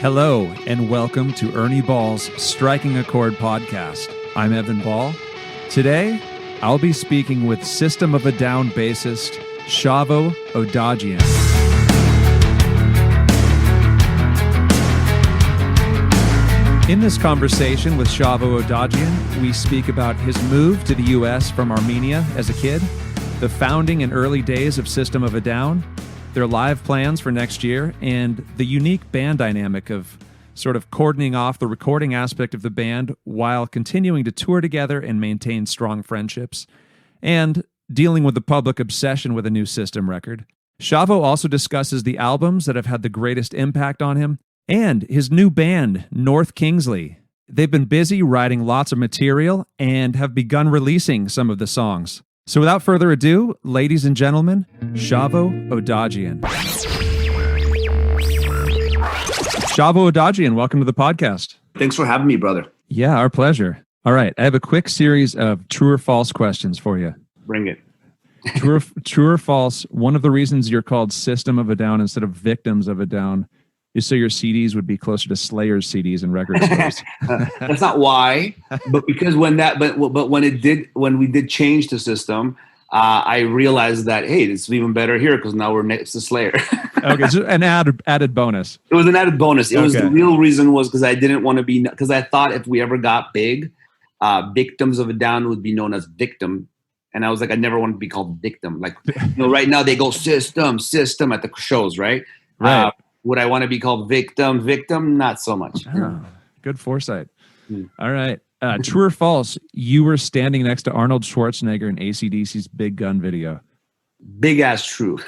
Hello, and welcome to Ernie Ball's Striking a Chord podcast. I'm Evan Ball. Today, I'll be speaking with System of a Down bassist Shavo Odadjian. In this conversation with Shavo Odadjian, we speak about his move to the U.S. from Armenia as a kid, the founding and early days of System of a Down, their live plans for next year, and the unique band dynamic of sort of cordoning off the recording aspect of the band while continuing to tour together and maintain strong friendships, and dealing with the public obsession with a new System record. Shavo also discusses the albums that have had the greatest impact on him and his new band, Kingsley. They've been busy writing lots of material and have begun releasing some of the songs. So without further ado, ladies and gentlemen, Shavo Odadjian. Shavo Odadjian, welcome to the podcast. Thanks for having me, brother. Yeah, our pleasure. All right, I have a quick series of true or false questions for you. Bring it. True or false, one of the reasons you're called System of a Down instead of Victims of a Down is so your CDs would be closer to Slayer's CDs in record stores. That's not why, but because when we did change the system, I realized that, hey, it's even better here because now we're next to Slayer. Okay, so an added bonus. It was an added bonus. It was Okay. the real reason was because I didn't want to be, because I thought if we ever got big, Victims of a Down would be known as Victim. And I was like, I never want to be called Victim. Like, right now they go System at the shows, right? Right. Would I want to be called Victim? Victim, not so much. Oh, good foresight. All right. True or false, you were standing next to Arnold Schwarzenegger in AC/DC's Big Gun video. Big ass true.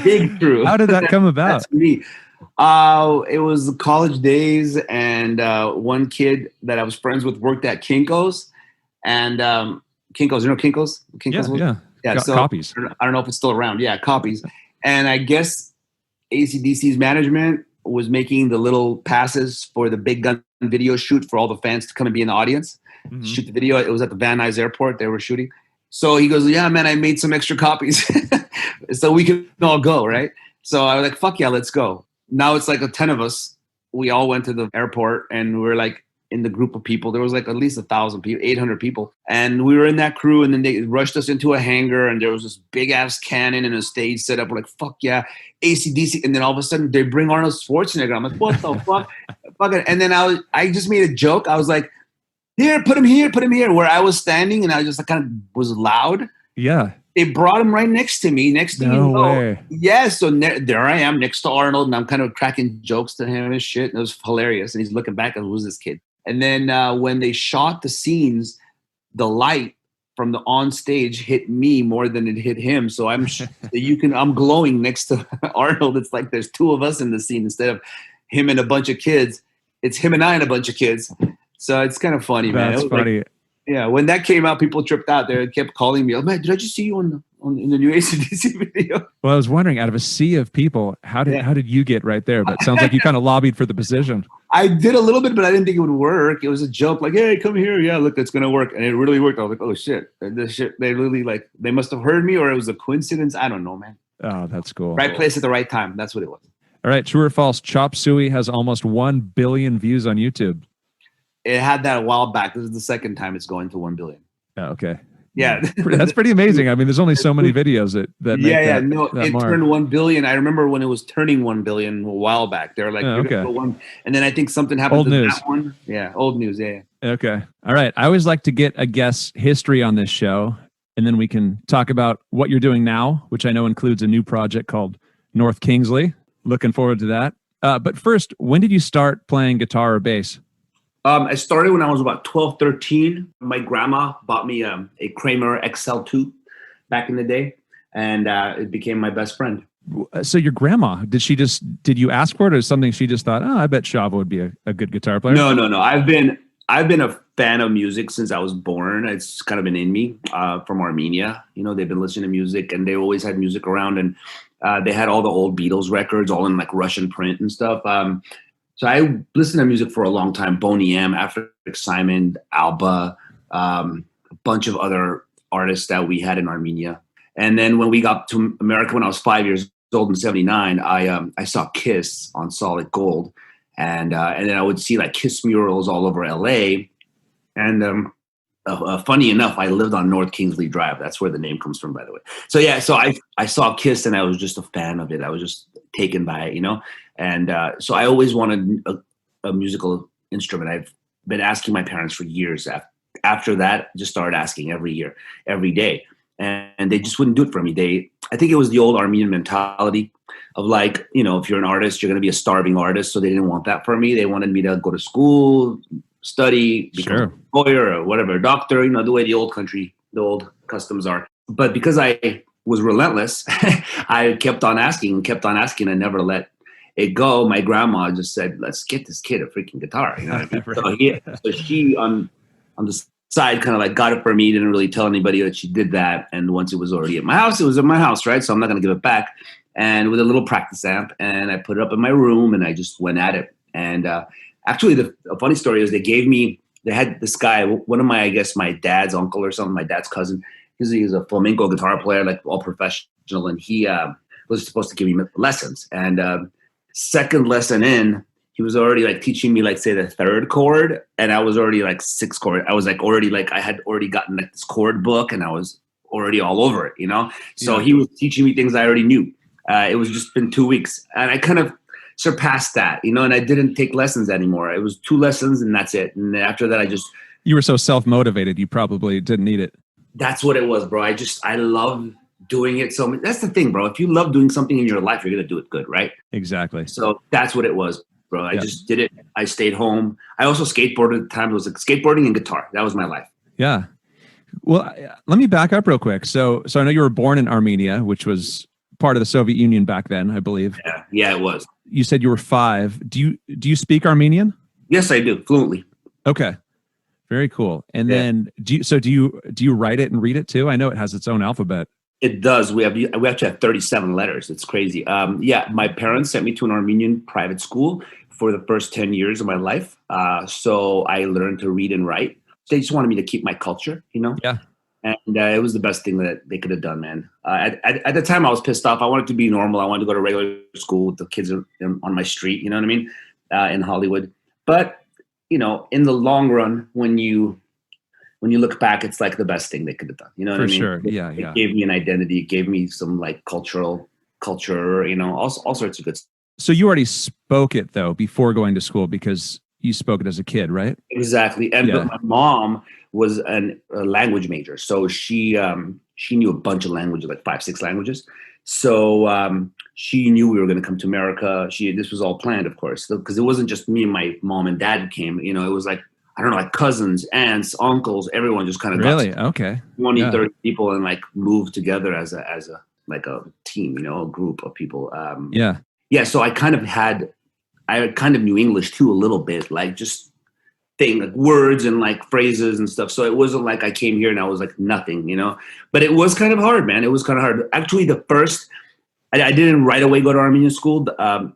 Big true. How did that come about? That's me. It was the college days, and one kid that I was friends with worked at Kinko's. And Kinko's, you know Kinko's? Yeah. So Copies. I don't know if it's still around. Yeah, Copies. And I guess AC/DC's management was making the little passes for the Big Gun video shoot for all the fans to come and be in the audience, shoot the video. It was at the Van Nuys Airport. They were shooting. So he goes, yeah, man, I made some extra copies so we can all go, right? So I was like, fuck yeah, let's go. Now it's like 10 of us. We all went to the airport and we're like in the group of people. There was like at least 1,000 people, 800 people. And we were in that crew, and then they rushed us into a hangar, and there was this big ass cannon and a stage set up. We're like, fuck yeah, AC/DC. And then all of a sudden they bring Arnold Schwarzenegger. I'm like, what the fuck? Fuck it. And then I just made a joke. I was like, here, put him here. Where I was standing, and I just kind of was loud. Yeah. They brought him right next to me, No way. Yeah, so there I am next to Arnold, and I'm kind of cracking jokes to him and shit. And it was hilarious. And he's looking back and who's this kid? And then when they shot the scenes, the light from the on stage hit me more than it hit him. So I'm glowing next to Arnold. It's like there's two of us in the scene instead of him and a bunch of kids. It's him and I and a bunch of kids. So it's kind of funny, man. That's funny. Yeah, when that came out, people tripped out. They kept calling me, oh, man, did I just see you in the new AC/DC video? Well, I was wondering, out of a sea of people, how did you get right there? But it sounds like you kind of lobbied for the position. I did a little bit, but I didn't think it would work. It was a joke, like, hey, come here. Yeah, look, it's going to work. And it really worked. I was like, oh, shit. This shit, they really, they must have heard me, or it was a coincidence. I don't know, man. Oh, that's cool. Right place at the right time. That's what it was. All right, true or false, Chop Suey has almost 1 billion views on YouTube. It had that a while back. This is the second time it's going to 1 billion. Oh, okay. Yeah. That's pretty amazing. I mean, there's only so many videos that make that it mark. turned 1 billion. I remember when it was turning 1 billion a while back. They were like, okay. And then I think something happened Old to news. that one. Yeah, old news. Yeah. Okay. All right. I always like to get a guest's history on this show, and then we can talk about what you're doing now, which I know includes a new project called Kingsley. Looking forward to that. But first, when did you start playing guitar or bass? I started when I was about 12, 13. My grandma bought me a Kramer XL2 back in the day, and it became my best friend. So your grandma, did you ask for it, or something she just thought, oh, I bet Shavo would be a good guitar player? No. I've been a fan of music since I was born. It's kind of been in me from Armenia. They've been listening to music, and they always had music around, and they had all the old Beatles records, all in like Russian print and stuff. So I listened to music for a long time. Boney M, After Simon, Alba, a bunch of other artists that we had in Armenia. And then when we got to America when I was 5 years old in '79, I saw Kiss on Solid Gold, and then I would see like Kiss murals all over LA. And funny enough, I lived on North Kingsley Drive. That's where the name comes from, by the way. So yeah, so I saw Kiss, and I was just a fan of it. I was just taken by it, And so I always wanted a musical instrument. I've been asking my parents for years. After that, just started asking every year, every day, and they just wouldn't do it for me. I think it was the old Armenian mentality of like, if you're an artist, you're going to be a starving artist. So they didn't want that for me. They wanted me to go to school, study, become a lawyer or whatever, a doctor, the way the old customs are. But because I was relentless, I kept on asking and never let it go. My grandma just said, let's get this kid a freaking guitar. Right. So she on the side kind of like got it for me, didn't really tell anybody that she did that. And once it was already at my house, it was at my house, right? So I'm not going to give it back. And with a little practice amp, and I put it up in my room, and I just went at it. And actually, a funny story is they had this guy, one of my dad's uncle or something, my dad's cousin. He was a flamenco guitar player, like all professional, and he was supposed to give me lessons. And second lesson in, he was already like teaching me, like, say, the third chord, and I was already like sixth chord. I was like I had already gotten like this chord book, and I was already all over it, So he was teaching me things I already knew. It was just been 2 weeks, and I kind of surpassed that, and I didn't take lessons anymore. It was 2 lessons, and that's it. And after that, you were so self-motivated, you probably didn't need it. That's what it was, bro. I love doing it so much. That's the thing, bro. If you love doing something in your life, you're going to do it good, right? Exactly. So that's what it was, bro. I just did it. I stayed home. I also skateboarded at the time. It was like skateboarding and guitar. That was my life. Yeah. Well, let me back up real quick. So I know you were born in Armenia, which was part of the Soviet Union back then, I believe. Yeah, it was. You said you were 5. Do you speak Armenian? Yes, I do, fluently. Okay. Very cool. And then do you write it and read it too? I know it has its own alphabet. It does. We actually have 37 letters. It's crazy. My parents sent me to an Armenian private school for the first 10 years of my life. So I learned to read and write. They just wanted me to keep my culture, Yeah. And it was the best thing that they could have done, man. At the time, I was pissed off. I wanted to be normal. I wanted to go to regular school with the kids on my street, you know what I mean, in Hollywood. But, in the long run, when you look back, it's like the best thing they could have done. You know what I mean? For sure. Yeah. It gave me an identity. It gave me some like culture, all sorts of good stuff. So you already spoke it though before going to school because you spoke it as a kid, right? Exactly. And but my mom was a language major, so she knew a bunch of languages, like 5-6 languages. So she knew we were going to come to America. This was all planned, of course, because it wasn't just me and my mom and dad who came. It was like, I don't know, like cousins, aunts, uncles, everyone just kind of really okay 30 people and like moved together as a like a team, a group of people. So I kind of knew English too a little bit, like just like words and like phrases and stuff. So it wasn't like I came here and I was like nothing, but it was kind of hard, man. It was kind of hard. Actually, I didn't right away go to Armenian school.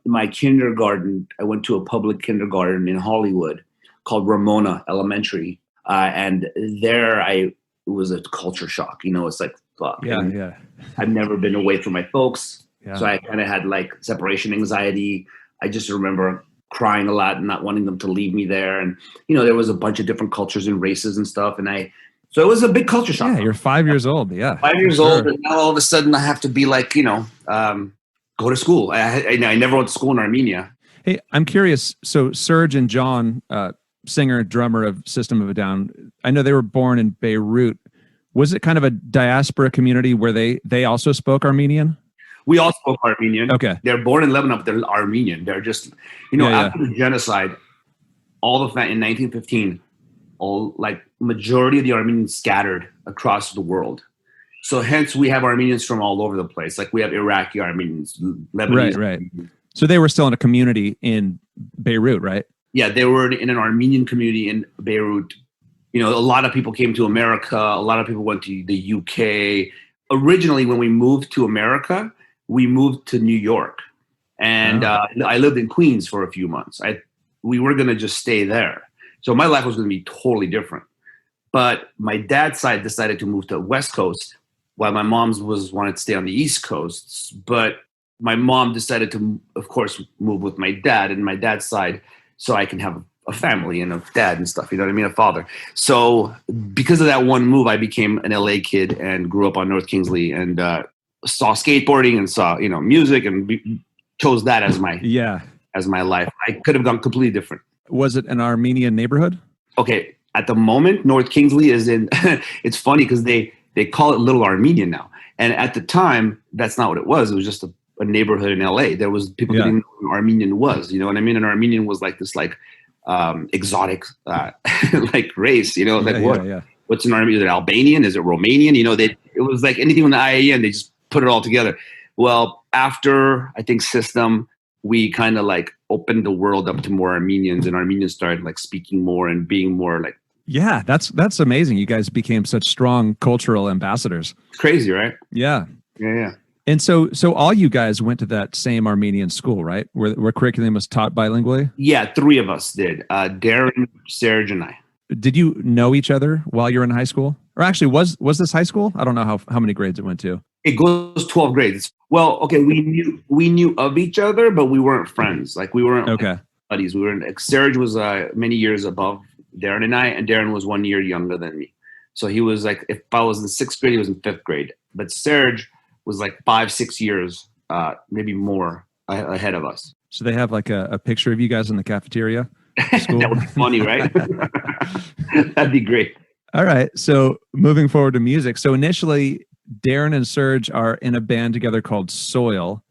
My kindergarten, I went to a public kindergarten in Hollywood called Ramona Elementary. And there it was a culture shock, it's like, fuck. Yeah. I've never been away from my folks. Yeah. So I kind of had like separation anxiety. I just remember crying a lot and not wanting them to leave me there. And, there was a bunch of different cultures and races and stuff. And so it was a big culture shock. Yeah, you're 5 years old. Yeah. 5 years old. And now all of a sudden I have to be like, go to school. I never went to school in Armenia. Hey, I'm curious. So Serge and John, singer, drummer of System of a Down, I know they were born in Beirut. Was it kind of a diaspora community where they also spoke Armenian? We all spoke Armenian. Okay. They're born in Lebanon, but they're Armenian. They're just, after the genocide, in 1915, majority of the Armenians scattered across the world. So hence we have Armenians from all over the place. Like we have Iraqi Armenians, Lebanese. Right. So they were still in a community in Beirut, right? Yeah, they were in an Armenian community in Beirut. A lot of people came to America. A lot of people went to the UK. Originally, when we moved to America, we moved to New York. And I lived in Queens for a few months. We were going to just stay there. So my life was going to be totally different. But my dad's side decided to move to West Coast, while my mom's wanted to stay on the East Coast. But my mom decided to, of course, move with my dad and my dad's side, so I can have a family and a dad and stuff. You know what I mean? A father. So because of that one move, I became an LA kid and grew up on North Kingsley and saw skateboarding and saw music and chose that as my life. I could have gone completely different. Was it an Armenian neighborhood? Okay, at the moment, North Kingsley is in. It's funny because they call it Little Armenia now, and at the time, that's not what it was. It was just a neighborhood in LA. There was people didn't know what an Armenian was. You know what I mean? An Armenian was like this exotic like race. You know, what's an Armenian? Is it Albanian? Is it Romanian? You know, it was like anything with the IAN. They just put it all together. Well, after I think System, we kind of like opened the world up to more Armenians, and Armenians started like speaking more and being more like. Yeah, that's amazing. You guys became such strong cultural ambassadors. It's crazy, right? Yeah. Yeah. And so all you guys went to that same Armenian school, right? Where curriculum was taught bilingually? Yeah, 3 of us did. Darren, Serge, and I. Did you know each other while you were in high school? Or actually, was this high school? I don't know how many grades it went to. It goes 12 grades. Well, okay, we knew of each other, but we weren't friends. Like we weren't buddies. We were. Serge was many years above Darren and I, and Darren was 1 year younger than me. So he was like, if I was in 6th grade, he was in 5th grade. But Serge was like 5-6 years, maybe more ahead of us. So they have like a picture of you guys in the cafeteria? That would be funny, right? That'd be great. All right. So moving forward to music. So initially, Darren and Serge are in a band together called Soil,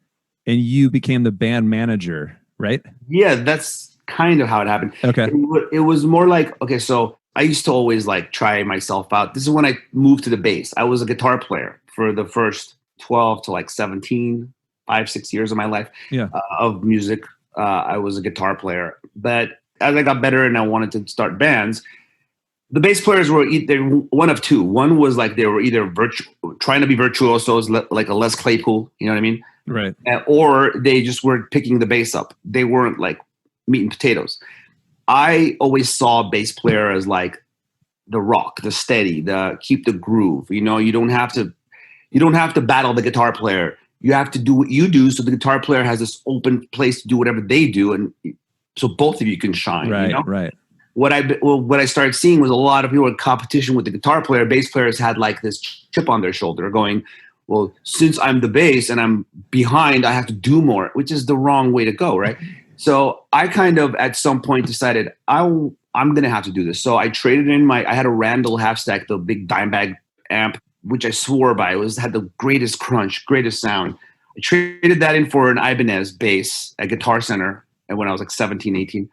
and you became the band manager, right? Yeah, that's kind of how it happened. Okay. It was more like, okay, so I used to always like try myself out. This is when I moved to the bass. I was a guitar player for the first 12 to like 17, 5-6 years of my life of music. I was a guitar player. But as I got better and I wanted to start bands, the bass players were either one of two. One was like they were either trying to be virtuosos, like a Les Claypool, you know what I mean? Right. Or they just weren't picking the bass up. They weren't like meat and potatoes. I always saw bass player as like the rock, the steady, the keep the groove. You know, you don't have to battle the guitar player. You have to do what you do, so the guitar player has this open place to do whatever they do, and so both of you can shine. Right, you know? right. What I started seeing was a lot of people in competition with the guitar player. Bass players had like this chip on their shoulder going, well, since I'm the bass and I'm behind, I have to do more, which is the wrong way to go, right? So I kind of at some point decided I'm going to have to do this. So I traded in I had a Randall half stack, the big dime bag amp, which I swore by. Had the greatest crunch, greatest sound. I traded that in for an Ibanez bass at Guitar Center when I was like 17, 18.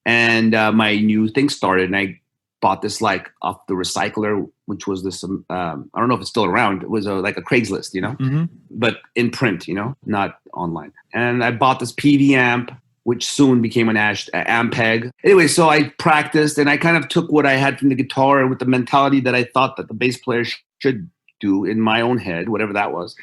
And my new thing started, and I bought this like off the recycler, which was this, I don't know if it's still around. It was like a Craigslist, you know, but in print, you know, not online. And I bought this PV amp, which soon became an Ampeg. Anyway, so I practiced, and I kind of took what I had from the guitar with the mentality that I thought that the bass player should do in my own head, whatever that was.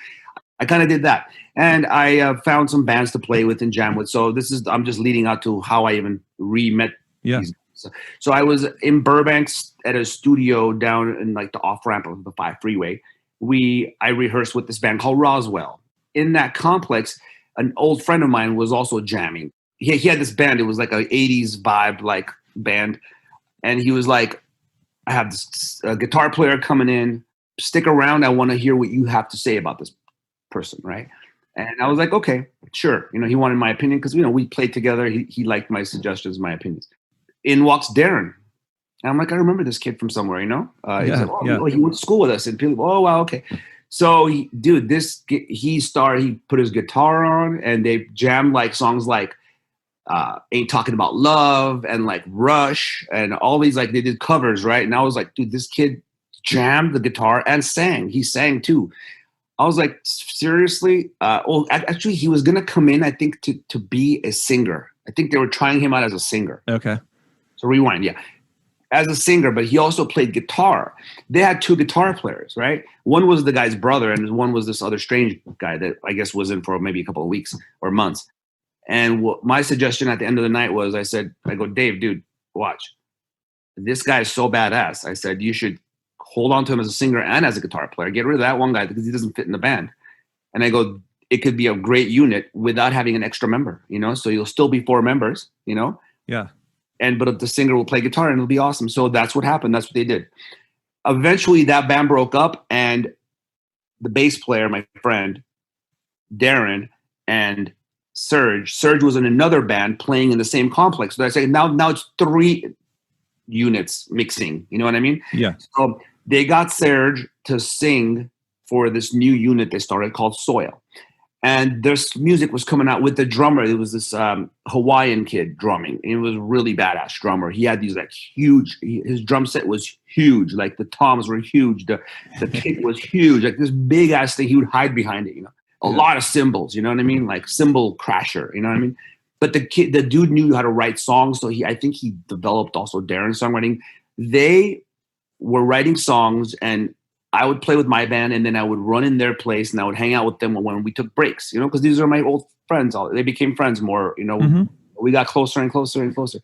I kind of did that. And I found some bands to play with and jam with. So I'm just leading out to how I even re-met these guys. So I was in Burbank at a studio down in like the off-ramp of the 5 freeway. I rehearsed with this band called Roswell. In that complex, an old friend of mine was also jamming. He had this band. It was like an 80s vibe like band. And he was like, I have this guitar player coming in. Stick around. I want to hear what you have to say about this person, right? And I was like, okay, sure. You know, he wanted my opinion because, you know, we played together. He liked my suggestions, my opinions. In walks Darren. And I'm like, I remember this kid from somewhere, you know? He said, he went to school with us. And people, oh, wow, okay. So, he put his guitar on, and they jammed like songs like Ain't Talking About Love and like Rush and all these, like they did covers, right? And I was like, dude, this kid jammed the guitar and sang. He sang too. I was like, seriously? Actually, he was going to come in, I think, to be a singer. I think they were trying him out as a singer. Okay. So rewind, yeah. As a singer, but he also played guitar. They had 2 guitar players, right? One was the guy's brother, and one was this other strange guy that I guess was in for maybe a couple of weeks or months. And my suggestion at the end of the night was, I go, Dave, dude, watch. This guy is so badass. I said, you should hold on to him as a singer and as a guitar player. Get rid of that one guy because he doesn't fit in the band. And I go, it could be a great unit without having an extra member, so you'll still be 4 members, Yeah. but the singer will play guitar and it'll be awesome. So that's what happened. That's what they did. Eventually that band broke up, and the bass player, my friend Darren, and Serge was in another band playing in the same complex. So I say now it's 3 units mixing, you know what I mean? Yeah. So they got Serge to sing for this new unit they started called Soil. And this music was coming out with the drummer. It was this Hawaiian kid drumming. It was really badass drummer. He had these like huge, his drum set was huge. Like the toms were huge. The kit was huge. Like this big ass thing. He would hide behind it, A lot of cymbals, you know what I mean? Like cymbal crasher, you know what I mean? But the dude knew how to write songs. So I think he developed also Darren's songwriting. They were writing songs, and I would play with my band, and then I would run in their place, and I would hang out with them when we took breaks, because these are my old friends. They became friends more, We got closer and closer and closer.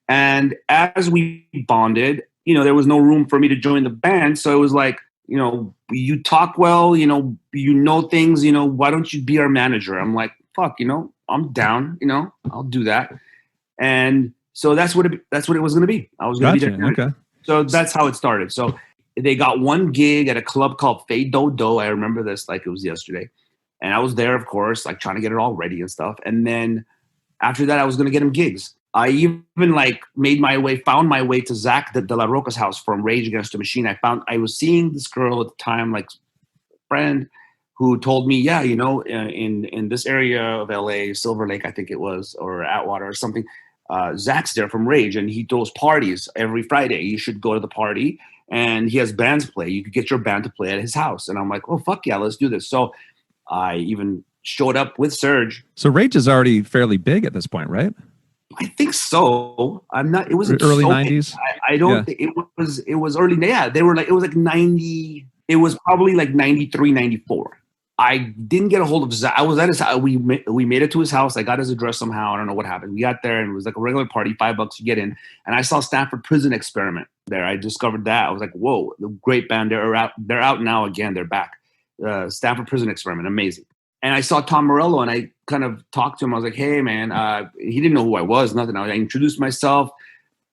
And as we bonded, there was no room for me to join the band. So it was like, you talk well, you know things, why don't you be our manager? I'm like, fuck, I'm down, I'll do that. And so that's what it was going to be. I was going to be there. Okay. So that's how it started. So they got one gig at a club called Fade Do. I remember this like it was yesterday. And I was there, of course, like trying to get it all ready and stuff. And then after that, I was going to get him gigs. I even found my way to Zach De La Roca's house from Rage Against the Machine. I was seeing this girl at the time, like friend, who told me, yeah, in this area of LA, Silver Lake, I think it was, or Atwater or something, Zach's there from Rage, and he throws parties every Friday. You should go to the party. And he has bands play. You could get your band to play at his house. And I'm like, oh, fuck yeah, let's do this. So I even showed up with Serge. So Rage is already fairly big at this point, right? I think so. I'm not, it was early so 90s. I don't think it was early. Yeah. They were like, it was like 90, it was probably like 93, 94. I didn't get a hold of Zach. I was at his house. We made it to his house. I got his address somehow. I don't know what happened. We got there, and it was like a regular party, $5 to get in. And I saw Stanford Prison Experiment there. I discovered that. I was like, whoa, the great band. They're out now again. They're back. Stanford Prison Experiment, amazing. And I saw Tom Morello, and I kind of talked to him. I was like, hey, man. He didn't know who I was, nothing. I introduced myself.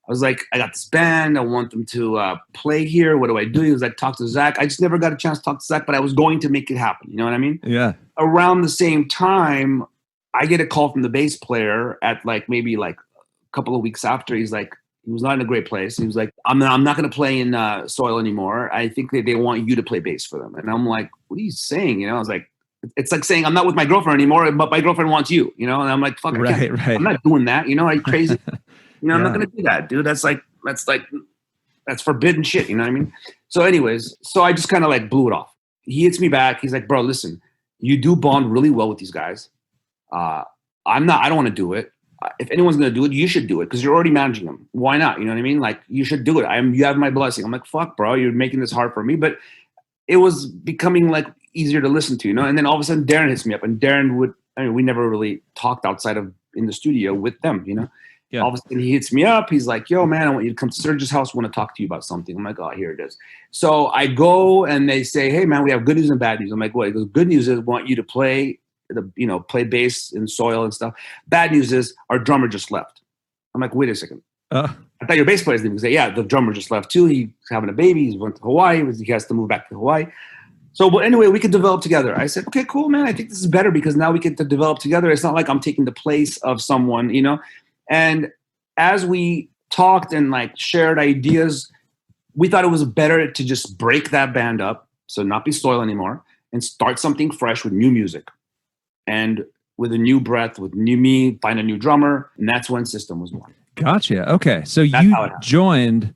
I was like, I got this band. I want them to play here. What do I do? He was like, talk to Zach. I just never got a chance to talk to Zach, but I was going to make it happen. You know what I mean? Yeah. Around the same time, I get a call from the bass player at maybe a couple of weeks after. He's like, he was not in a great place. He was like, I'm not going to play in Soil anymore. I think they want you to play bass for them. And I'm like, what are you saying? I was like, it's like saying I'm not with my girlfriend anymore, but my girlfriend wants you. And I'm like, fuck, right. I'm not doing that. Are you crazy? I'm not going to do that, dude. That's forbidden shit. You know what I mean? So anyways, I just kind of blew it off. He hits me back. He's like, bro, listen, you do bond really well with these guys. I don't want to do it. If anyone's going to do it, you should do it because you're already managing them. Why not? You know what I mean? You should do it. You have my blessing. I'm like, fuck, bro, you're making this hard for me. But it was becoming easier to listen to, And then all of a sudden Darren hits me up, and Darren we never really talked outside of in the studio with them, Yeah. All of a sudden he hits me up. He's like, yo, man, I want you to come to Serge's house. I want to talk to you about something. I'm like, oh, here it is. So I go, and they say, hey, man, we have good news and bad news. I'm like, what? He goes, good news is we want you to play play bass in Soil and stuff. Bad news is our drummer just left. I'm like, wait a second. I thought your bass player's name was yeah, the drummer just left too. He's having a baby. He went to Hawaii. He has to move back to Hawaii. So, but anyway, we could develop together. I said, okay, cool, man. I think this is better because now we get to develop together. It's not like I'm taking the place of someone, And as we talked and shared ideas, we thought it was better to just break that band up, so not be Soil anymore, and start something fresh with new music. And with a new breath, with new me, find a new drummer. And that's when System was born. Gotcha. Okay. So you joined,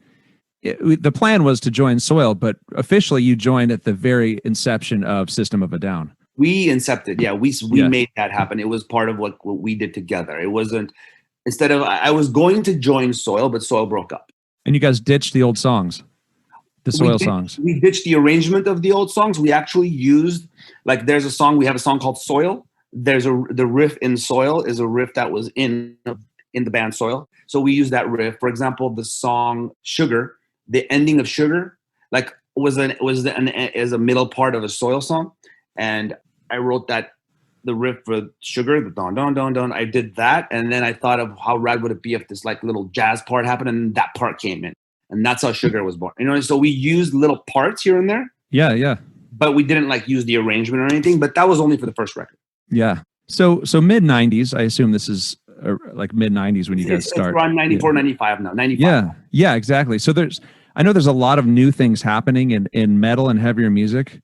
the plan was to join Soil, but officially you joined at the very inception of System of a Down. We incepted. Yeah. We made that happen. It was part of what we did together. It wasn't, I was going to join Soil, but Soil broke up. And you guys ditched the old songs, the Soil songs. We ditched the arrangement of the old songs. We actually used, we have a song called Soil. The riff in Soil is a riff that was in the band Soil. So we use that riff. For example, the song Sugar, the ending of Sugar, was a middle part of a Soil song. And I wrote that the riff for Sugar, the don don don don. I did that, and then I thought of how rad would it be if this like little jazz part happened, and that part came in, and that's how Sugar was born. You know, so we used little parts here and there. Yeah, yeah. But we didn't like use the arrangement or anything. But that was only for the first record. Yeah. So mid 90s. I assume this is like mid 90s when you guys start. It's around 94, 95 now. 95. Yeah. Yeah. Exactly. So I know there's a lot of new things happening in metal and heavier music.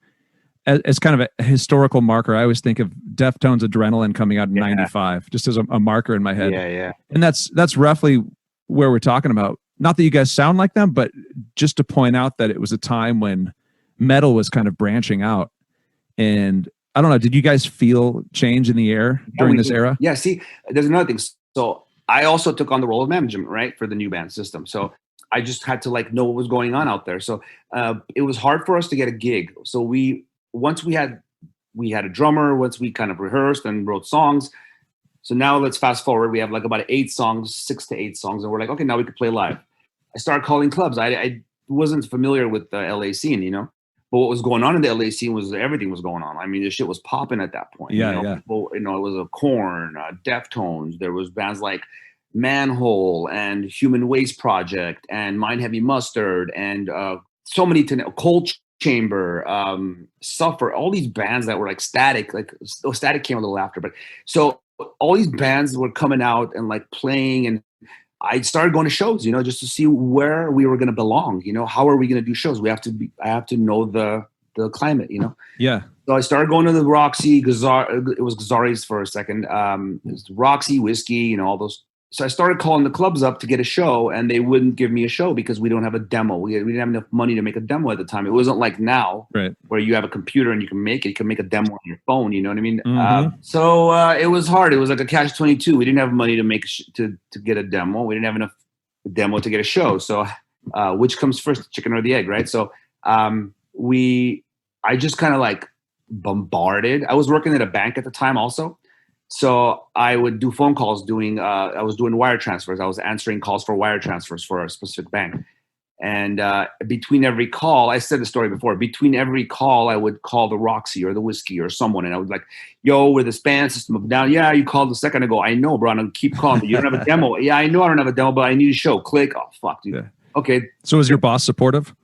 As kind of a historical marker, I always think of Deftones' Adrenaline coming out in 95, just as a marker in my head. Yeah, yeah. And that's roughly where we're talking about. Not that you guys sound like them, but just to point out that it was a time when metal was kind of branching out. And I don't know, did you guys feel change in the air during this era? Yeah, see, there's another thing. So I also took on the role of management, right, for the new band System. So I just had to like know what was going on out there. So it was hard for us to get a gig. So once we had a drummer, once we kind of rehearsed and wrote songs. So now let's fast forward. We have like about 6 to 8 songs. And we're like, okay, now we could play live. I started calling clubs. I wasn't familiar with the LA scene, you know, but what was going on in the LA scene was everything was going on. I mean, the shit was popping at that point. Yeah, you know? yeah. People, you know, it was a Chord, Deftones. There was bands like Manhole and Human Waste Project and Mind Heavy Mustard and so many Cold Chamber, Suffer, all these bands that were like Static. Like Static came a little after, but so all these bands were coming out and like playing, and I started going to shows, you know, just to see where we were going to belong. You know, how are we going to do shows? I have to know the climate, you know. Yeah. So I started going to the Roxy, it was Gazzari's for a second. It was Roxy, Whiskey, you know, all those. So I started calling the clubs up to get a show, and they wouldn't give me a show because we don't have a demo. We didn't have enough money to make a demo at the time. It wasn't like now, right, where you have a computer and you can make it. You can make a demo on your phone. You know what I mean? Mm-hmm. So it was hard. It was like a catch-22. We didn't have money to make to get a demo. We didn't have enough demo to get a show. So which comes first, the chicken or the egg, right? So I just kind of like bombarded. I was working at a bank at the time also. So I would do phone calls I was doing wire transfers. I was answering calls for wire transfers for a specific bank. And between every call, I said the story before, between every call, I would call the Roxy or the Whiskey or someone. And I would like, yo, we're the band System of a Down. Yeah, you called a second ago. I know, bro. I'm going to keep calling. You don't have a demo. Yeah, I know I don't have a demo, but I need a show. Click. Oh, fuck, dude. Yeah. Okay. So was your boss supportive?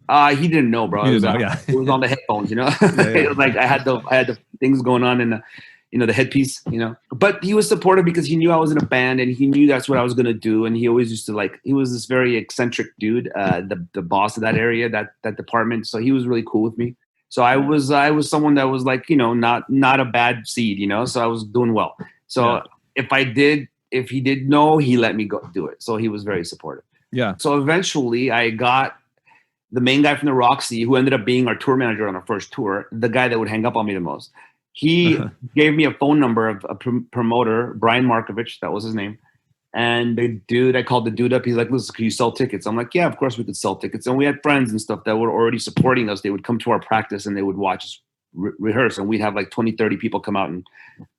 He didn't know, bro. It was on the headphones, you know. Yeah. It was like I had the things going on in the, you know, the headpiece, you know. But he was supportive because he knew I was in a band and he knew that's what I was going to do. And he always used to like, he was this very eccentric dude, the boss of that area, that department. So he was really cool with me. So I was someone that was like, you know, not a bad seed, you know. So I was doing well. So if he did know, he let me go do it. So he was very supportive. Yeah. So eventually I got the main guy from the Roxy, who ended up being our tour manager on our first tour, the guy that would hang up on me the most. He gave me a phone number of a promoter, Brian Markovich, that was his name. And I called the dude up. He's like, listen, can you sell tickets? I'm like, yeah, of course we could sell tickets. And we had friends and stuff that were already supporting us. They would come to our practice and they would watch us rehearse. And we'd have like 20, 30 people come out and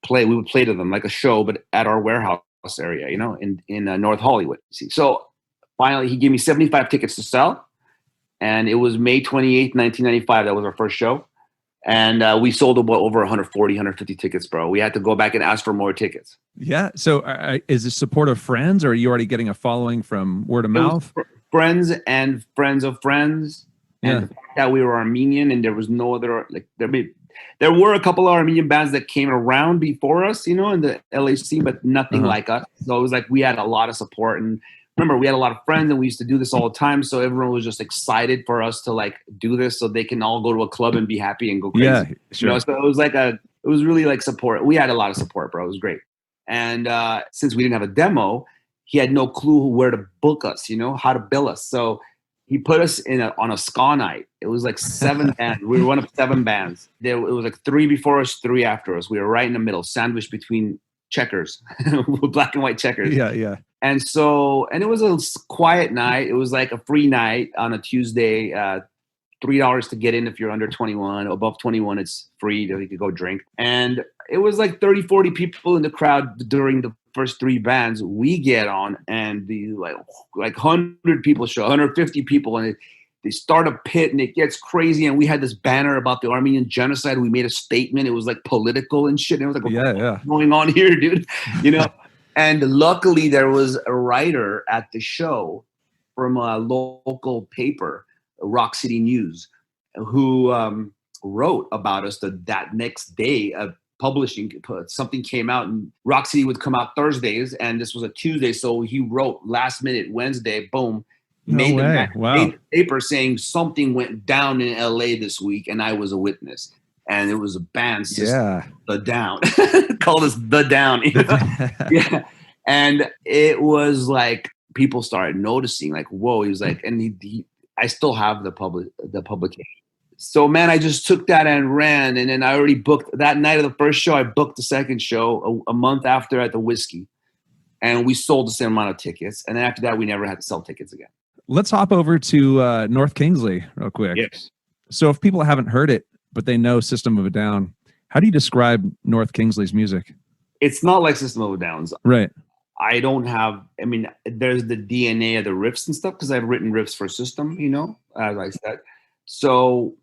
play. We would play to them like a show, but at our warehouse area, you know, in North Hollywood. So finally, he gave me 75 tickets to sell. And it was May 28th, 1995. That was our first show. And we sold about over 140, 150 tickets, bro. We had to go back and ask for more tickets. Yeah. So is this support of friends, or are you already getting a following from word of mouth? Friends and friends of friends. And the fact that we were Armenian and there was no other, like there were a couple of Armenian bands that came around before us, you know, in the LA scene, but nothing like us. So it was like we had a lot of support. And remember, we had a lot of friends and we used to do this all the time. So everyone was just excited for us to like do this so they can all go to a club and be happy and go crazy. Yeah, sure. You know? So it was really like support. We had a lot of support, bro. It was great. And since we didn't have a demo, he had no clue where to book us, you know, how to bill us. So he put us on a ska night. It was like 7 bands. We were one of 7 bands. It was like 3 before us, 3 after us. We were right in the middle, sandwiched between checkers, black and white checkers. Yeah, yeah. And it was a quiet night. It was like a free night on a Tuesday, $3 to get in if you're under 21. Above 21, it's free. You could go drink. And it was like 30, 40 people in the crowd during the first 3 bands. We get on and the like 100 people show, 150 people. And They start a pit and it gets crazy. And we had this banner about the Armenian genocide. We made a statement. It was like political and shit. And it was like, what's going on here, dude? You know? And luckily there was a writer at the show from a local paper, Rock City News, who wrote about us that next day of publishing. Something came out, and Rock City would come out Thursdays, and this was a Tuesday. So he wrote last minute Wednesday, boom, made the paper saying something went down in LA this week, and I was a witness. And it was a band system, The Down, called us The Down. You know? Yeah. And it was like, people started noticing, like, whoa, he was like, and I still have the publication. So man, I just took that and ran. And then I already booked that night of the first show. I booked the second show a month after at the Whiskey, and we sold the same amount of tickets. And then after that, we never had to sell tickets again. Let's hop over to North Kingsley real quick. Yes. So if people haven't heard it, but they know System of a Down, how do you describe North Kingsley's music? It's not like System of a Down's. Right. I don't have, I mean, there's the DNA of the riffs and stuff because I've written riffs for System, you know, as I said. So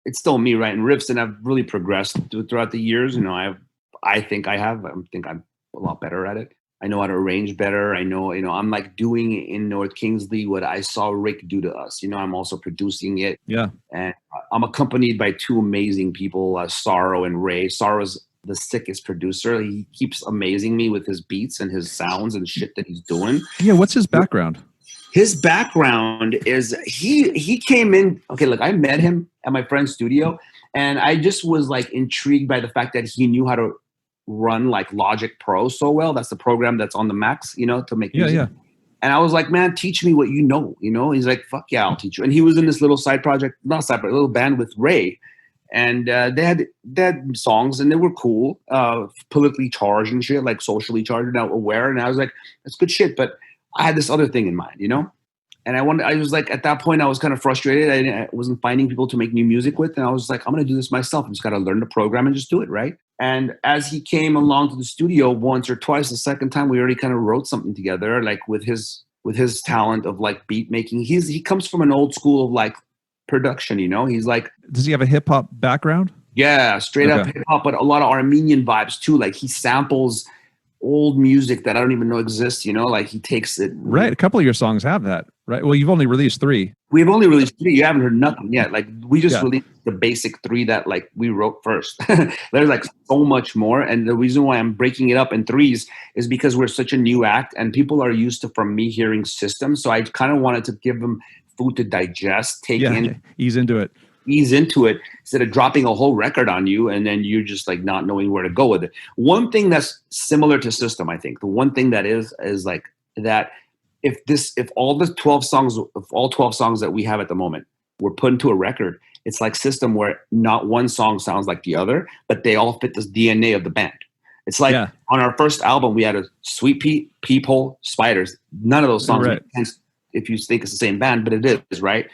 it's still me writing riffs, and I've really progressed throughout the years. You know, I think I'm a lot better at it. I know how to arrange better. I know, I'm like doing in North Kingsley what I saw Rick do to us. You know, I'm also producing it. Yeah. And I'm accompanied by two amazing people, Sorrow and Ray. Sorrow's the sickest producer. He keeps amazing me with his beats and his sounds and shit that he's doing. Yeah. What's his background? His background is he came in. Okay, look, I met him at my friend's studio, and I just was like intrigued by the fact that he knew how to run like Logic Pro so well. That's the program that's on the Macs, you know, to make music. Yeah. And I was like, man, teach me what you know. You know, he's like, fuck yeah, I'll teach you. And he was in this little side project, not side project, little band with Ray. And they had songs, and they were cool, politically charged and shit, like socially charged and aware. And I was like, that's good shit. But I had this other thing in mind, you know? And I was like, at that point, I was kind of frustrated. I wasn't finding people to make new music with. And I was like, I'm going to do this myself. I just got to learn the program and just do it, right? And as he came along to the studio once or twice, the second time, we already kind of wrote something together, like with his talent of like beat making. He comes from an old school of like production, you know? He's like, does he have a hip hop background? Yeah, straight up hip hop, but a lot of Armenian vibes too. Like he samples old music that I don't even know exists, you know? Like he takes it. Right. A couple of your songs have that, right? Well, you've only released 3. We've only released 3. You haven't heard nothing yet. Like we just released the basic 3 that like we wrote first. There's like so much more. And the reason why I'm breaking it up in 3s is because we're such a new act and people are used to from me hearing System. So I kind of wanted to give them food to digest, ease into it instead of dropping a whole record on you and then you're just like not knowing where to go with it. One thing that's similar to System, I think, the one thing that is like that if all 12 songs that we have at the moment were put into a record, it's like System where not one song sounds like the other, but they all fit this DNA of the band. It's like on our first album, we had a Sweet Pea, Peephole, Spiders. None of those songs make sense if you think it's the same band, but it is, right?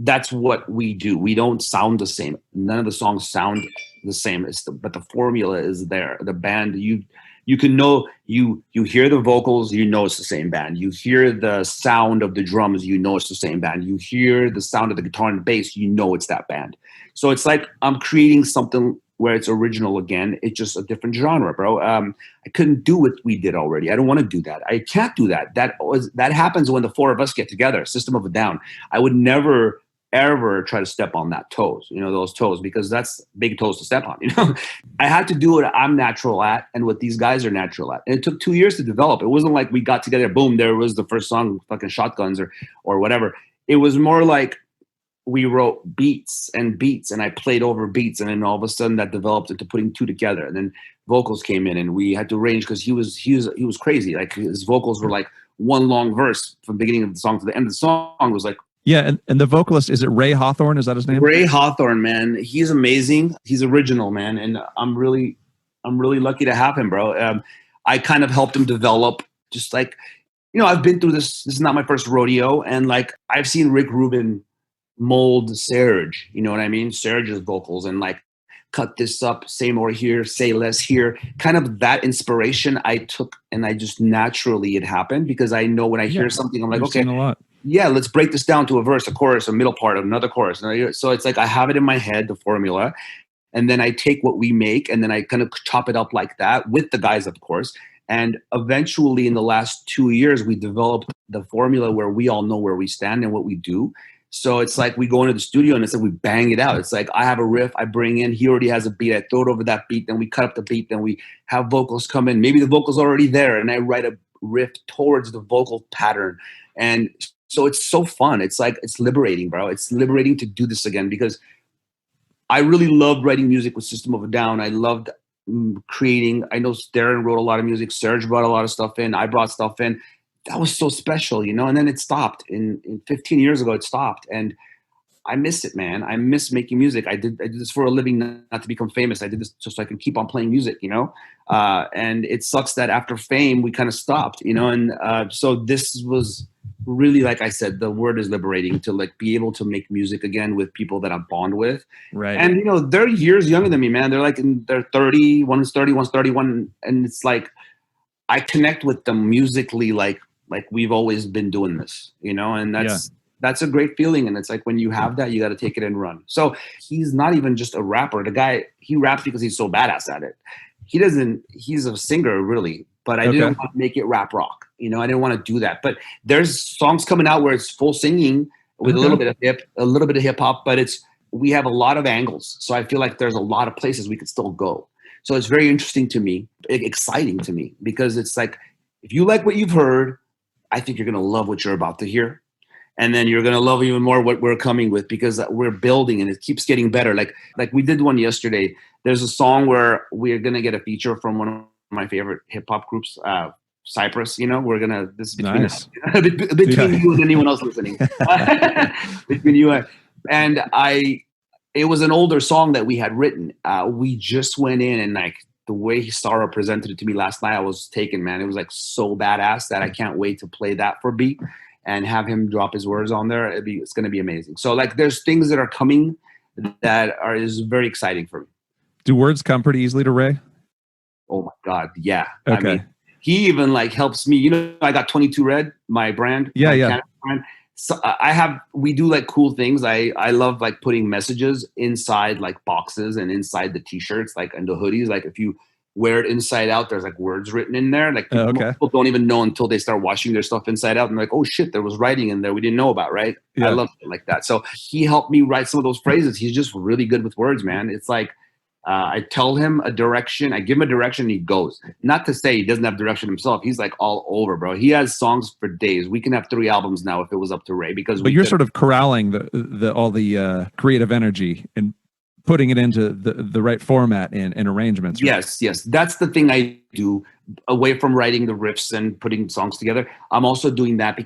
That's what we do. We don't sound the same. None of the songs sound the same. But the formula is there. The band, you can know, you hear the vocals, you know it's the same band. You hear the sound of the drums, you know it's the same band. You hear the sound of the guitar and the bass, you know it's that band. So it's like I'm creating something where it's original again. It's just a different genre, bro. I couldn't do what we did already. I don't want to do that. I can't do that. That happens when the 4 of us get together, System of a Down. I would never, ever try to step on those toes, because that's big toes to step on, you know? I had to do what I'm natural at and what these guys are natural at. And it took 2 years to develop. It wasn't like we got together, boom, there was the first song, fucking Shotguns or whatever. It was more like, we wrote beats and I played over beats, and then all of a sudden that developed into putting 2 together. And then vocals came in, and we had to arrange because he was crazy. Like his vocals were like one long verse from the beginning of the song to the end of the song. It was like, yeah, and the vocalist, is it Ray Hawthorne? Is that his name? Ray Hawthorne, man. He's amazing. He's original, man, and I'm really lucky to have him, bro. I kind of helped him develop, just like, you know, I've been through this. This is not my first rodeo, and like I've seen Rick Rubin mold Serge, you know what I mean? Serge's vocals, and like cut this up, say more here, say less here. Kind of that inspiration I took, and I just naturally it happened because I know when I hear something, I'm like, okay, a lot. yeah, let's break this down to a verse, a chorus, a middle part, another chorus. So it's like I have it in my head, the formula, and then I take what we make and then I kind of chop it up like that with the guys, of course. And eventually, in the last 2 years, we developed the formula where we all know where we stand and what we do. So it's like we go into the studio and it's like we bang it out. It's like I have a riff, I bring in, he already has a beat, I throw it over that beat, then we cut up the beat, then we have vocals come in. Maybe the vocals already there, and I write a riff towards the vocal pattern. And so it's so fun. It's like, it's liberating, bro. It's liberating to do this again because I really loved writing music with System of a Down. I loved creating. I know Darren wrote a lot of music. Serge brought a lot of stuff in. I brought stuff in. That was so special, you know, and then it stopped. In 15 years ago, it stopped. And I miss it, man. I miss making music. I did this for a living, not to become famous. I did this just so I can keep on playing music, you know? And it sucks that after fame, we kind of stopped, you know? And so this was really, like I said, the word is liberating to like be able to make music again with people that I bond with. Right. And, you know, they're years younger than me, man. They're like in their 30, one's 30, one's 31. And it's like, I connect with them musically like we've always been doing this, you know? And that's a great feeling. And it's like, when you have that, you got to take it and run. So he's not even just a rapper. The guy, he raps because he's so badass at it. He's a singer really, but I didn't want to make it rap rock. You know, I didn't want to do that, but there's songs coming out where it's full singing with a little bit of hip hop, but we have a lot of angles. So I feel like there's a lot of places we could still go. So it's very interesting to me, exciting to me, because it's like, if you like what you've heard, I think you're going to love what you're about to hear. And then you're going to love even more what we're coming with, because we're building and it keeps getting better. Like we did one yesterday. There's a song where we're going to get a feature from one of my favorite hip hop groups, Cypress. You know, this is between us, between you and anyone else listening, between you and I. It was an older song that we had written. We just went in and like the way Sarah presented it to me last night, I was taken, man. It was like so badass that I can't wait to play that for B and have him drop his words on there. It's going to be amazing. So like there's things that are coming that is very exciting for me. Do words come pretty easily to Ray? Oh my God. Yeah. Okay. I mean, he even like helps me, you know, I got 22 Red, my brand. Yeah. Brand. So we do like cool things. I love like putting messages inside like boxes and inside the t-shirts, like and the hoodies. Like if you wear it inside out, there's like words written in there. Like people don't even know until they start washing their stuff inside out. And they're like, oh shit, there was writing in there we didn't know about, right? Yeah. I love it like that. So he helped me write some of those phrases. He's just really good with words, man. It's like, I tell him a direction, I give him a direction, and he goes. Not to say he doesn't have direction himself. He's like all over, bro. He has songs for days. We can have 3 albums now if it was up to Ray. But you're sort of corralling all the creative energy and putting it into the right format and arrangements. Right? Yes. That's the thing I do away from writing the riffs and putting songs together. I'm also doing that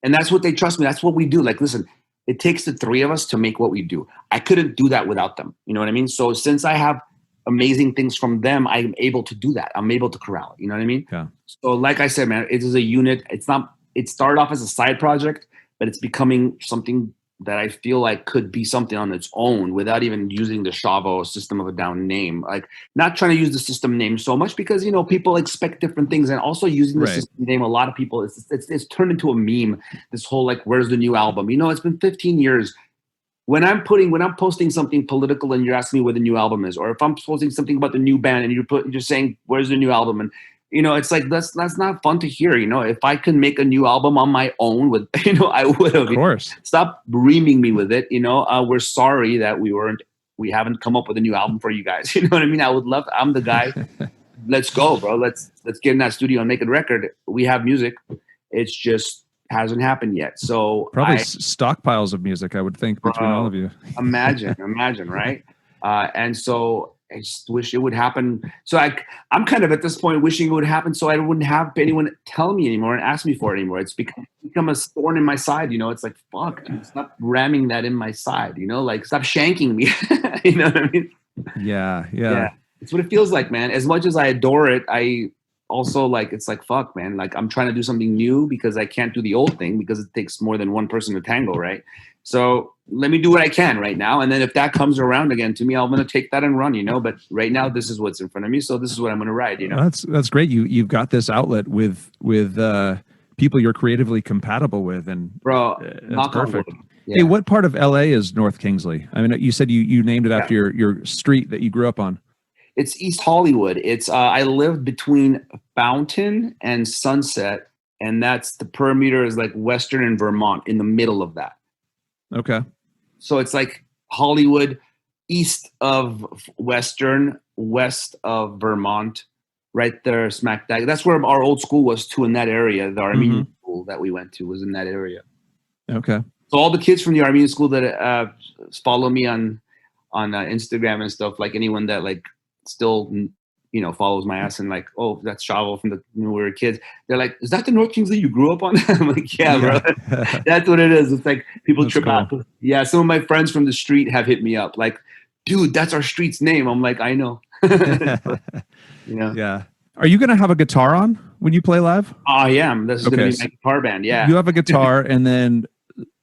and that's what they trust me. That's what we do. Like, listen, it takes the 3 of us to make what we do. I couldn't do that without them. You know what I mean? So since I have amazing things from them, I'm able to do that. I'm able to corral it. You know what I mean? Yeah. So like I said, man, it is a unit. It started off as a side project, but it's becoming something that I feel like could be something on its own without even using the Shavo System of a Down name. Like, not trying to use the system name so much because, you know, people expect different things, and also using the system name, a lot of people, it's turned into a meme, this whole like, where's the new album? You know, it's been 15 years. When I'm posting something political and you're asking me where the new album is, or if I'm posting something about the new band and you're saying, where's the new album? And you know, it's like, that's not fun to hear. You know, if I can make a new album on my own with, you know, I would have. Of course. Stop reaming me with it. You know, we're sorry that we haven't come up with a new album for you guys. You know what I mean? I'm the guy. Let's go, bro. Let's get in that studio and make a record. We have music. It's just hasn't happened yet. So probably stockpiles of music, I would think, between all of you. imagine, right? And so I just wish it would happen. So I'm kind of at this point wishing it would happen so I wouldn't have anyone tell me anymore and ask me for it anymore. It's become a thorn in my side, you know. It's like, fuck, dude, stop ramming that in my side, you know, like stop shanking me. You know what I mean? Yeah. It's what it feels like, man. As much as I adore it, I also like, it's like, fuck, man. Like, I'm trying to do something new because I can't do the old thing because it takes more than one person to tango, right? So let me do what I can right now. And then if that comes around again to me, I'm going to take that and run, you know, but right now this is what's in front of me. So this is what I'm going to ride, you know? That's great. You've got this outlet with people you're creatively compatible with, and Bro, that's perfect. Yeah. Hey, what part of LA is North Kingsley? I mean, you said you named it after your street that you grew up on. It's East Hollywood. It's I live between Fountain and Sunset, and that's the perimeter is like Western and Vermont in the middle of that. Okay. So it's like Hollywood, east of Western, west of Vermont, right there, smack dab. That's where our old school was too, in that area. The Armenian school that we went to was in that area. Okay. So all the kids from the Armenian school that follow me on Instagram and stuff, like anyone that like still follows my ass and like, oh, that's Shavo from when we were kids. They're like, is that the North Kingsley you grew up on? I'm like, yeah, bro. That's what it is. It's like people trip out. Yeah, some of my friends from the street have hit me up like, dude, that's our street's name. I'm like, I know. Yeah. Are you going to have a guitar on when you play live? I am. This is going to be my guitar band. Yeah. You have a guitar and then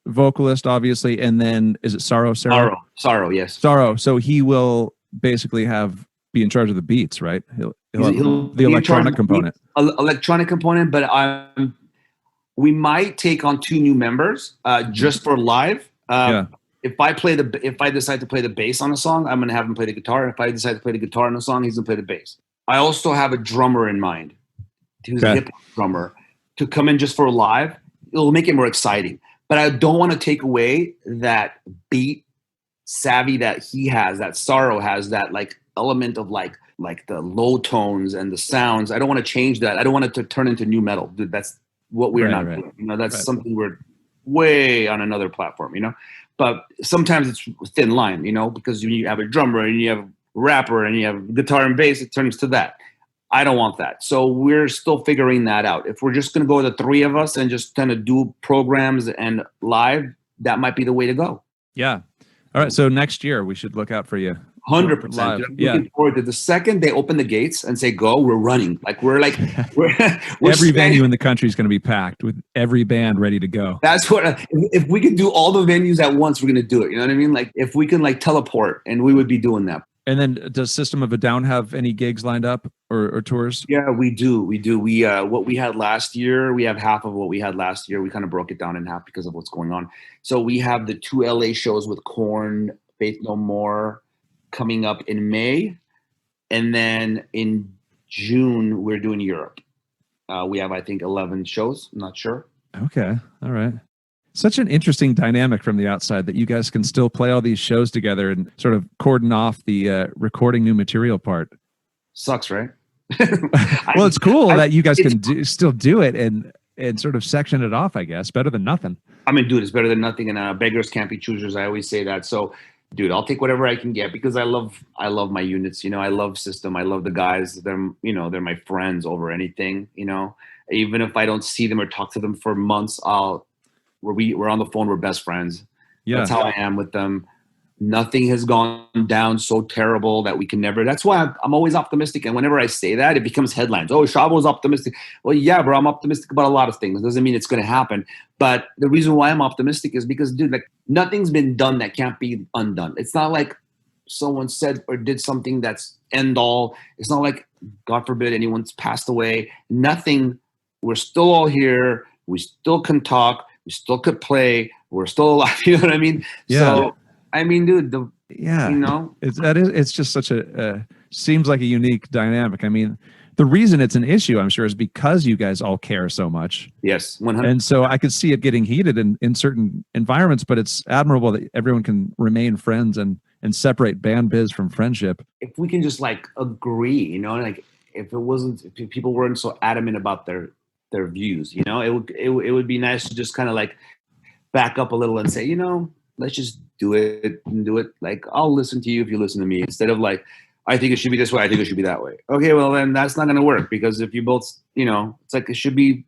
vocalist, obviously, and then is it Sorrow? Yes. Sorrow. So he will basically be in charge of the beats, right? He'll the electronic component. Electronic component, but we might take on 2 new members just for live. If I decide to play the bass on a song, I'm going to have him play the guitar. If I decide to play the guitar on a song, he's going to play the bass. I also have a drummer in mind, who's a hip hop drummer, to come in just for live. It'll make it more exciting. But I don't want to take away that beat savvy that he has, that Sorrow has, that like element of like the low tones and the sounds. I don't want to change that. I don't want it to turn into new metal. Dude, that's what we're not doing. That's something we're way on another platform, But sometimes it's a thin line, because when you have a drummer and you have a rapper and you have guitar and bass, it turns to that. I don't want that. So we're still figuring that out. If we're just going to go the 3 of us and just kind of do programs and live, that might be the way to go. Yeah. All right. So next year we should look out for you. 100%. I'm looking forward to the second they open the gates and say, go, we're running. We're every venue in the country is going to be packed with every band ready to go. That's what, if we could do all the venues at once, we're going to do it. You know what I mean? Like if we can teleport, and we would be doing that. And then does System of a Down have any gigs lined up or tours? Yeah, we do. We what we had last year, we have half of what we had last year. We kind of broke it down in half because of what's going on. So we have the 2 LA shows with Chord, Faith No More coming up in May. And then in June, we're doing Europe. We have, I think, 11 shows. I'm not sure. Okay. All right. Such an interesting dynamic from the outside that you guys can still play all these shows together and sort of cordon off the recording new material part. Sucks, right? Well, it's cool that you guys can still do it and sort of section it off, I guess. Better than nothing. I mean, dude, it's better than nothing. And beggars can't be choosers. I always say that. So, dude, I'll take whatever I can get because I love my units. I love System. I love the guys. They're my friends over anything. Even if I don't see them or talk to them for months, we're on the phone. We're best friends. Yeah, that's how I am with them. Nothing has gone down so terrible that we can never. That's why I'm always optimistic. And whenever I say that, it becomes headlines. Oh, Shavo's optimistic. Well, yeah, bro, I'm optimistic about a lot of things. It doesn't mean it's going to happen. But the reason why I'm optimistic is because, dude, nothing's been done that can't be undone. It's not like someone said or did something that's end all. It's not like, God forbid, anyone's passed away. Nothing. We're still all here. We still can talk. We still could play. We're still alive. You know what I mean? Yeah. So, I mean, dude, it's just such seems like a unique dynamic. I mean, the reason it's an issue, I'm sure, is because you guys all care so much. Yes, 100%. And so I could see it getting heated in certain environments, but it's admirable that everyone can remain friends and separate band biz from friendship. If we can just agree, if people weren't so adamant about their views, it would be nice to just kind of back up a little and say, let's just do it and do it. I'll listen to you if you listen to me, instead of I think it should be this way. I think it should be that way. Okay, well then that's not going to work, because if you both, it's it should be,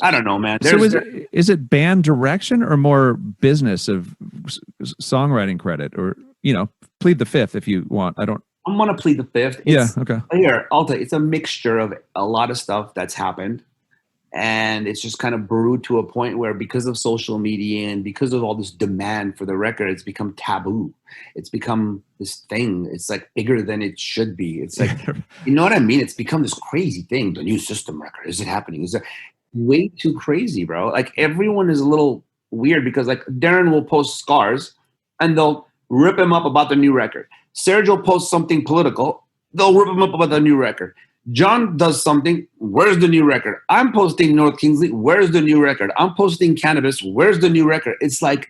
I don't know, man. So is it band direction or more business of songwriting credit, or, plead the fifth if you want. I'm going to plead the fifth. Okay. Here, I'll tell you, it's a mixture of a lot of stuff that's happened. And it's just kind of brewed to a point where, because of social media and because of all this demand for the record, it's become taboo. It's become this thing. It's bigger than it should be. It's you know what I mean? It's become this crazy thing. The new System record. Is it happening? way too crazy, bro. Like everyone is a little weird because like Darren will post scars and they'll rip him up about the new record. Serge will post something political, they'll rip him up about the new record. John does something, where's the new record? I'm posting North Kingsley, where's the new record? I'm posting Cannabis, where's the new record? It's like,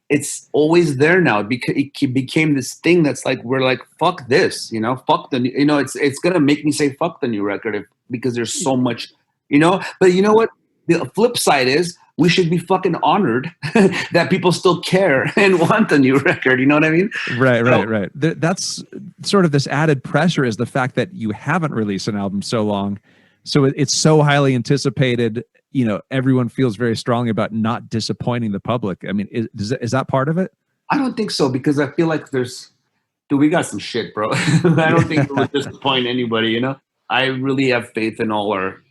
it's always there now. It became this thing that's like, we're like, fuck this, you know, fuck the new, you know, it's going to make me say fuck the new record because there's so much, you know, but you know what? The flip side is we should be fucking honored that people still care and want the new record. You know what I mean? Right. That's sort of this added pressure is the fact that you haven't released an album so long. So it's so highly anticipated. You know, everyone feels very strongly about not disappointing the public. I mean, is that part of it? I don't think so because I feel like we got some shit, bro. I don't think we'll disappoint anybody, you know? I really have faith in all our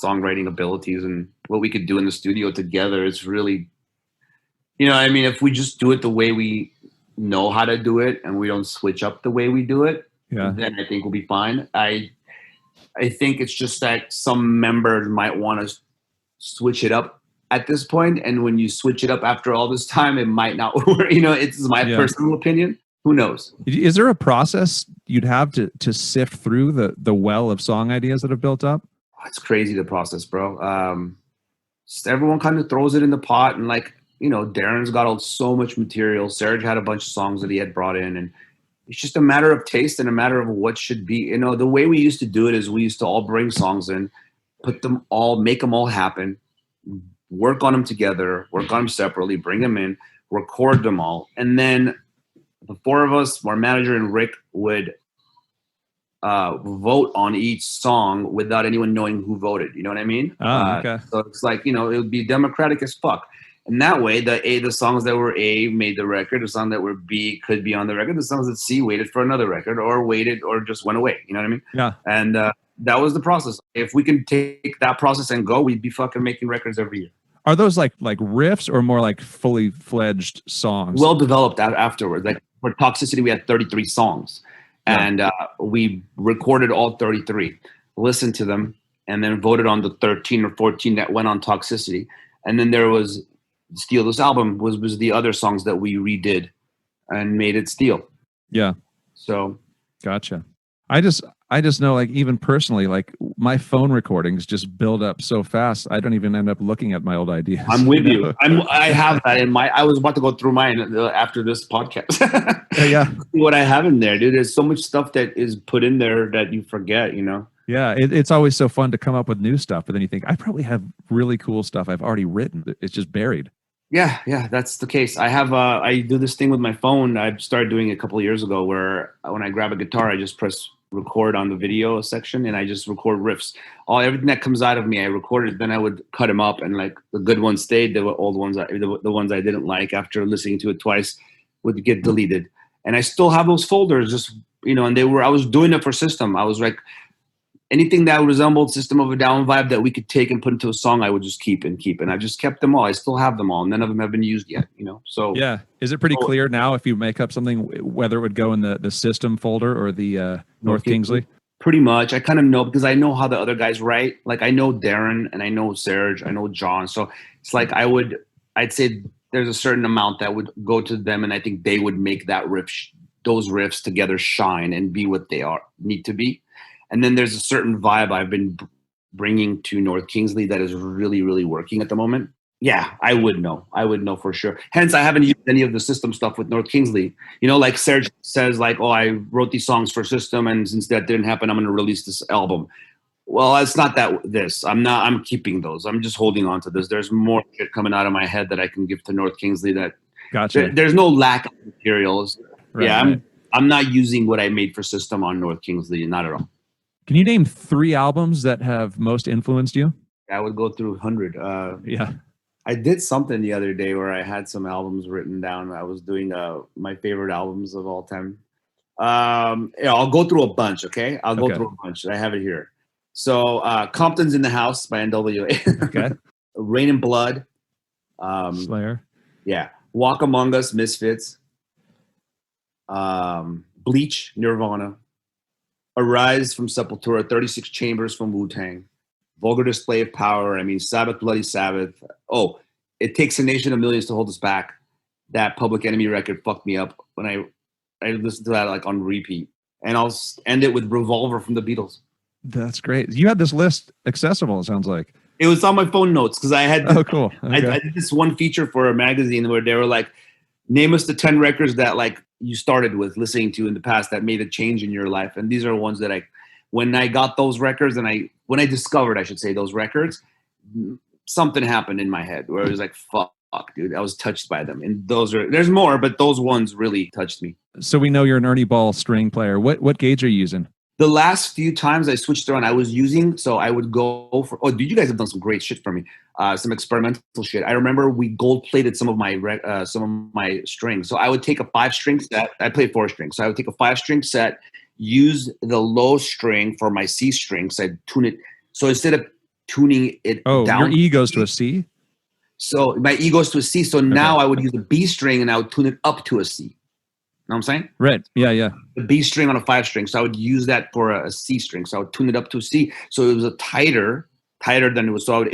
songwriting abilities and what we could do in the studio together. It's really, you know, I mean, if we just do it the way we know how to do it and we don't switch up the way we do it, then I think we'll be fine. I think it's just that some members might want to switch it up at this point, and when you switch it up after all this time, it might not work. You know, it's my personal opinion. Who knows? Is there a process you'd have to sift through the well of song ideas that have built up? It's crazy, the process, bro. Everyone kind of throws it in the pot, and like, you know, Darren's got so much material. Serge had a bunch of songs that he had brought in, and it's just a matter of taste and a matter of what should be. You know, the way we used to do it is we used to all bring songs in, put them all, make them all happen, work on them together, work on them separately, bring them in, record them all, and then the four of us, our manager and Rick, would vote on each song without anyone knowing who voted. You know what I mean? Okay. So it's like, you know, it would be democratic as fuck. And that way, the songs that were A made the record, the songs that were B could be on the record, the songs that C waited for another record or waited or just went away. You know what I mean? Yeah. And that was the process. If we can take that process and go, we'd be fucking making records every year. Are those like riffs or more like fully fledged songs? Well developed afterwards. Like for Toxicity, we had 33 songs. And we recorded all 33, listened to them, and then voted on the 13 or 14 that went on Toxicity. And then there was Steal This Album was the other songs that we redid and made it Steal. Yeah. So. Gotcha. I just know, like, even personally, like my phone recordings just build up so fast. I don't even end up looking at my old ideas. I'm with you. I have that in I was about to go through mine after this podcast. Yeah. What I have in there, dude. There's so much stuff that is put in there that you forget, you know? Yeah. It's always so fun to come up with new stuff, but then you think, I probably have really cool stuff I've already written. It's just buried. Yeah, that's the case. I do this thing with my phone. I started doing it a couple of years ago where when I grab a guitar, I just press record on the video section and I just record riffs. Everything that comes out of me, I recorded. Then I would cut them up, and like the good ones stayed. The old ones, the ones I didn't like after listening to it twice, would get deleted. And I still have those folders, just, you know. And I was doing it for System. I was like, anything that resembled System of a Down vibe that we could take and put into a song, I would just keep. And I just kept them all. I still have them all. None of them have been used yet, you know? So yeah. Is it pretty clear now if you make up something, whether it would go in the System folder or the North Kingsley? Pretty much. I kind of know because I know how the other guys write. Like I know Darren and I know Serge, I know John. So it's like I'd say there's a certain amount that would go to them, and I think they would make that those riffs together shine and be what they need to be. And then there's a certain vibe I've been bringing to North Kingsley that is really, really working at the moment. Yeah, I would know for sure. Hence, I haven't used any of the System stuff with North Kingsley. You know, like Serge says, like, oh, I wrote these songs for System, and since that didn't happen, I'm going to release this album. Well, it's not I'm keeping those. I'm just holding on to this. There's more shit coming out of my head that I can give to North Kingsley that gotcha. There's no lack of materials. Right, yeah, right. I'm not using what I made for System on North Kingsley, not at all. Can you name 3 albums that have most influenced you? I would go through 100. Yeah. I did something the other day where I had some albums written down. I was doing my favorite albums of all time. Yeah, I'll go through a bunch, okay? I'll go through a bunch. I have it here. So Compton's in the House by NWA. Okay. Rain and Blood. Slayer. Yeah. Walk Among Us, Misfits. Bleach, Nirvana. Arise from Sepultura, 36 Chambers from Wu-Tang. Vulgar Display of Power. I mean, Sabbath, Bloody Sabbath. Oh, It Takes a Nation of Millions to Hold Us Back. That Public Enemy record fucked me up when I listened to that like on repeat. And I'll end it with Revolver from the Beatles. That's great. You had this list accessible, it sounds like. It was on my phone notes because I had. Oh, cool. Okay. I did this one feature for a magazine where they were like, name us the 10 records that like you started with listening to in the past that made a change in your life. And these are ones that when I got those records and when I discovered, I should say, those records, something happened in my head where it was like, fuck, dude, I was touched by them. And there's more, but those ones really touched me. So we know you're an Ernie Ball string player. What gauge are you using? The last few times I switched around, I was using, so I would go for, dude, you guys have done some great shit for me. Some experimental shit. I remember we gold plated some of my strings. So I would take a 5-string set. I played 4 strings. So I would take a 5-string set, use the low string for my C string. So I'd tune it. So instead of tuning it down. Your E goes to a C? So my E goes to a C. So now I would use a B string and I would tune it up to a C. Know what I'm saying? Right. Yeah. The B string on a 5-string. So I would use that for a C string. So I would tune it up to a C. So it was a tighter than it was. So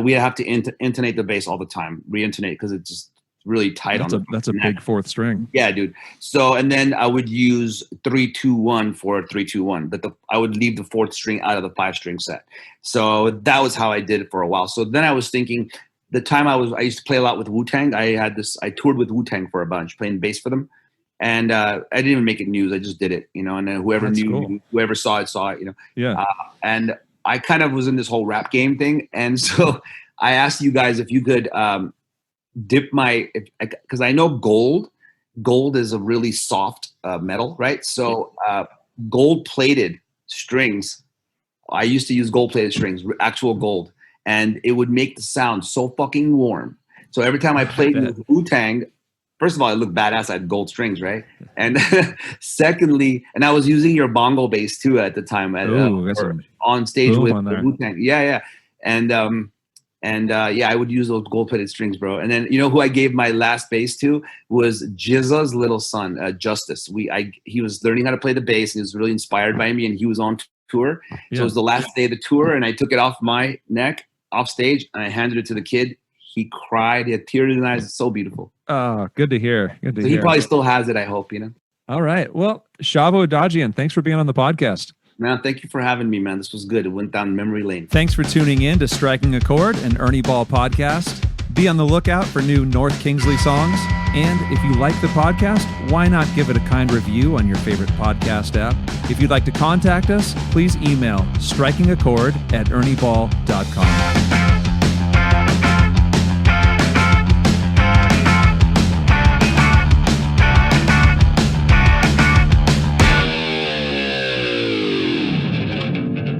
we'd have to intonate the bass all the time, re-intonate because it's just really tight. That's a big 4th string. Yeah, dude. So, and then I would use 3-2-1 for 3-2-1, but I would leave the 4th string out of the 5-string set. So that was how I did it for a while. So then I was thinking, the time I used to play a lot with Wu-Tang. I toured with Wu-Tang for a bunch, playing bass for them. And I didn't even make it news. I just did it, and then whoever saw it, Yeah. And I kind of was in this whole rap game thing. And so I asked you guys if you could dip because I know gold is a really soft metal, right? So gold plated strings, I used to use gold plated strings, actual gold, and it would make the sound so fucking warm. So every time I played with Wu-Tang, first of all, I looked badass. I had gold strings, right? And secondly, and I was using your bongo bass too at the time on stage with Wu-Tang. Yeah. And I would use those gold-plated strings, bro. And then who I gave my last bass to was Jizza's little son, Justice. He was learning how to play the bass, and he was really inspired by me, and he was on tour. Yeah. So it was the last day of the tour, and I took it off my neck, off stage, and I handed it to the kid. He cried. He had tears in his eyes. It's so beautiful. Oh, good to hear. He probably still has it, I hope, All right. Well, Shavo Odadjian, thanks for being on the podcast. Man, thank you for having me, man. This was good. It went down memory lane. Thanks for tuning in to Striking a Chord, an Ernie Ball podcast. Be on the lookout for new North Kingsley songs. And if you like the podcast, why not give it a kind review on your favorite podcast app? If you'd like to contact us, please email strikingachord@ernieball.com.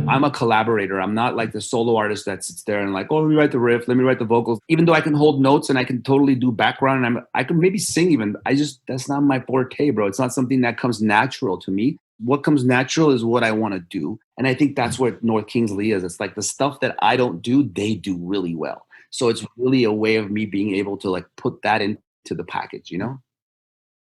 I'm a collaborator. I'm not like the solo artist that sits there and like, let me write the riff, let me write the vocals. Even though I can hold notes and I can totally do background and I can maybe sing even. That's not my forte, bro. It's not something that comes natural to me. What comes natural is what I want to do. And I think that's what North Kingsley is. It's like the stuff that I don't do, they do really well. So it's really a way of me being able to like put that into the package,